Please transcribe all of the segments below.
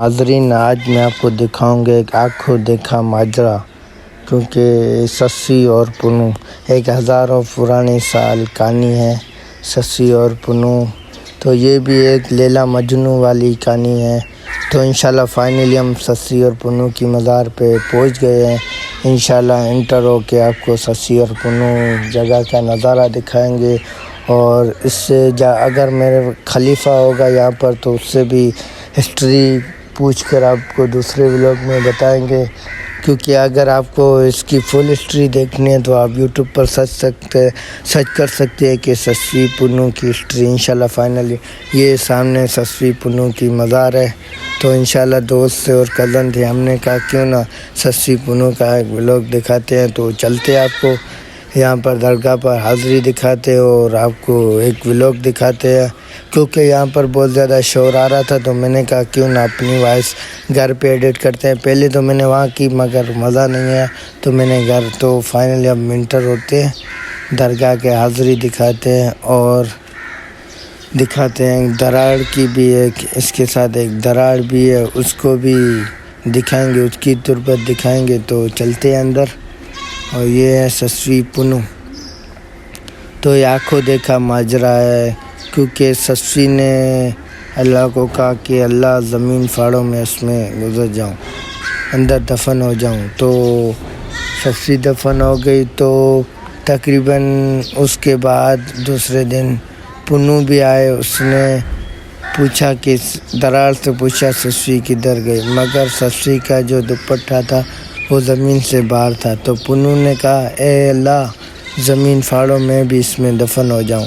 नाज़रीन, आज मैं आपको दिखाऊंगा एक आँखों देखा माजरा, क्योंकि सस्सी और पुनू एक हज़ारों पुरानी साल कहानी है। सस्सी और पुनू, तो ये भी एक लैला मजनू वाली कहानी है। तो इंशाल्लाह फाइनली हम सस्सी और पुनू की मज़ार पे पहुंच गए हैं। इंशाल्लाह इंटर हो के आपको सस्सी और पुनू जगह का नज़ारा दिखाएंगे, और इससे अगर मेरे खलीफा होगा यहाँ पर तो उससे भी हिस्ट्री पूछकर आपको दूसरे व्लॉग में बताएंगे। क्योंकि अगर आपको इसकी फुल हिस्ट्री देखनी है तो आप यूट्यूब पर सर्च कर सकते हैं कि सस्सी पुनू की हिस्ट्री। इंशाल्लाह फाइनली ये सामने सस्सी पुनू की मज़ार है। तो इंशाल्लाह दोस्त और कज़न थे, हमने कहा क्यों ना सस्सी पुनू का एक व्लॉग दिखाते हैं। तो चलते आपको यहाँ पर दरगाह पर हाज़री दिखाते और आपको एक व्लॉग दिखाते हैं। क्योंकि यहाँ पर बहुत ज़्यादा शोर आ रहा था तो मैंने कहा क्यों ना अपनी वॉइस घर पे एडिट करते हैं। पहले तो मैंने वहाँ की मगर मज़ा नहीं आया तो मैंने घर, तो फाइनली अब मिंटर होते हैं, दरगाह के हाज़री दिखाते हैं और दिखाते हैं दराड़ की भी एक, इसके साथ एक दराड़ भी है उसको भी दिखाएंगे, उसकी तुरबत दिखाएंगे। तो चलते हैं अंदर। और ये है सस्सी पुनू। तो ये आँखों देखा माजरा है, क्योंकि सस्सी ने अल्लाह को कहा कि अल्लाह ज़मीन फाड़ो मैं उसमें गुज़र जाऊँ, अंदर दफन हो जाऊँ। तो सस्सी दफन हो गई। तो तकरीबन उसके बाद दूसरे दिन पुनू भी आए। उसने पूछा कि दरार से पूछा सस्सी किधर गई, मगर सस्सी का जो दुपट्टा था वो ज़मीन से बाहर था। तो पुनू ने कहा ए अल्लाह ज़मीन फाड़ो मैं भी इसमें दफन हो जाऊं।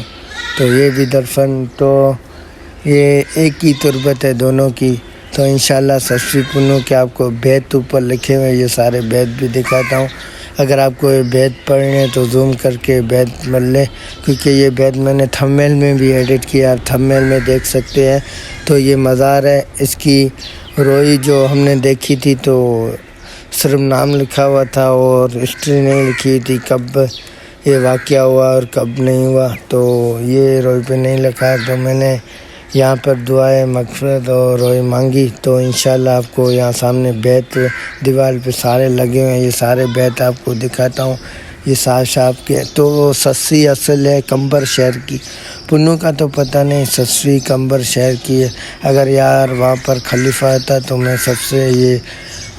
तो ये भी दफन, तो ये एक ही तुरबत है दोनों की। तो इंशाल्लाह सस्सी पुनू के आपको बैत ऊपर लिखे हुए ये सारे बैत भी दिखाता हूँ। अगर आपको ये बैत पढ़ने तो जूम करके बैत मिल ले, क्योंकि ये बैत मैंने थंबनेल में भी एडिट किया, थंबनेल में देख सकते हैं। तो ये मज़ार है, इसकी रोई जो हमने देखी थी तो सिर्फ नाम लिखा हुआ था और हिस्ट्री नहीं लिखी थी कब ये वाक़या हुआ और कब नहीं हुआ। तो ये रोई पे नहीं लिखा है। तो मैंने यहाँ पर दुआएं मग़फ़िरत और रोई मांगी। तो इंशाल्लाह आपको यहाँ सामने बैत दीवार पे सारे लगे हुए हैं, ये सारे बैत आपको दिखाता हूँ। ये साहब के। तो सस्सी असल है कंबर शहर की, पुनू का तो पता नहीं, सस्सी कंबर शहर की है। अगर यार वहाँ पर खलीफा था तो मैं सबसे ये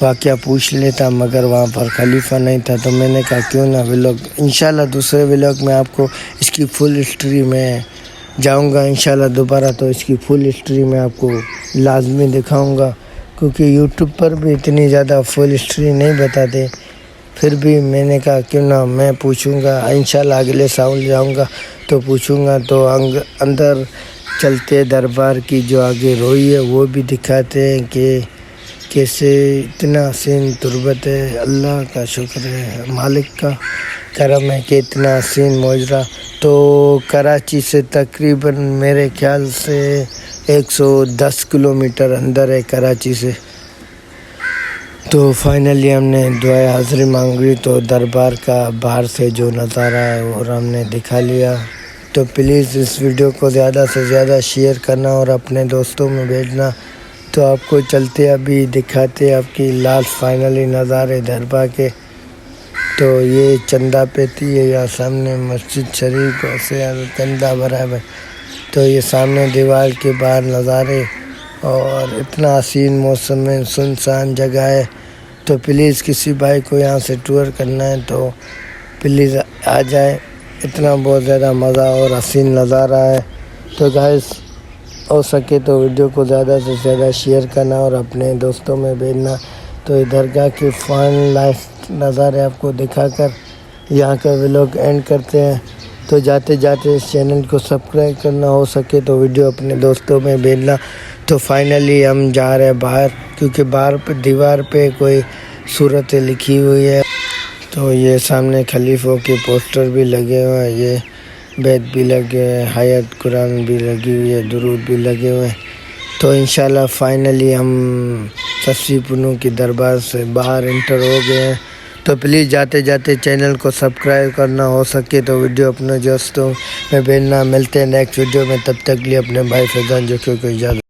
वाक़या पूछ लेता, मगर वहाँ पर खलीफा नहीं था। तो मैंने कहा क्यों ना व्लॉग, इंशाल्लाह दूसरे व्लॉग में आपको इसकी फुल हिस्ट्री में जाऊंगा इंशाल्लाह दोबारा। तो इसकी फुल हिस्ट्री में आपको लाजमी दिखाऊंगा, क्योंकि यूट्यूब पर भी इतनी ज़्यादा फुल हिस्ट्री नहीं बताते। फिर भी मैंने कहा क्यों ना मैं पूछूंगा, इंशाल्लाह अगले साल जाऊंगा तो पूछूंगा। तो अंदर चलते दरबार की जो आगे रोई है वो भी दिखाते हैं कि कैसे इतना हसीन तुरबत है। अल्लाह का शुक्र है, मालिक का करम है कि इतना हसीन मोजरा। तो कराची से तकरीबन मेरे ख्याल से 110 किलोमीटर अंदर है कराची से। तो फाइनली हमने दुआ हाज़री मांगी तो दरबार का बाहर से जो नज़ारा है और हमने दिखा लिया। तो प्लीज़ इस वीडियो को ज़्यादा से ज़्यादा शेयर करना और अपने दोस्तों में भेजना। तो आपको चलते अभी दिखाते आपकी लास्ट फाइनली नज़ारे दरबार के। तो ये चंदा पेती है, यहाँ सामने मस्जिद शरीफ से चंदा भरा है। तो ये सामने दीवार के बाहर नज़ारे, और इतना हसीन मौसम में सुनसान जगह है। तो प्लीज़ किसी भाई को यहाँ से टूर करना है तो प्लीज़ आ जाए, इतना बहुत ज़्यादा मज़ा और हसीन नज़ारा है। तो गाइस हो सके तो वीडियो को ज़्यादा से ज़्यादा शेयर करना और अपने दोस्तों में भेजना। तो ये दरगाह की फन लाइफ नज़ारे आपको दिखाकर यहाँ का व्लॉग एंड करते हैं। तो जाते जाते इस चैनल को सब्सक्राइब करना, हो सके तो वीडियो अपने दोस्तों में भेजना। तो फाइनली हम जा रहे हैं बाहर, क्योंकि बाहर पर दीवार पे कोई सूरत लिखी हुई है। तो ये सामने खलीफों के पोस्टर भी लगे हुए हैं, ये बैत भी लगे हैं, हयात कुरान भी लगी हुई है, दुरूद भी लगे हुए हैं। तो इंशाल्लाह फाइनली हम सस्सी पुनू की दरबार से बाहर इंटर हो गए हैं। तो प्लीज़ जाते जाते चैनल को सब्सक्राइब करना, हो सके तो वीडियो अपने दोस्तों में भेजना। मिलते हैं नेक्स्ट वीडियो में, तब तक लिए अपने भाई फैजान जो कि इजाज़त।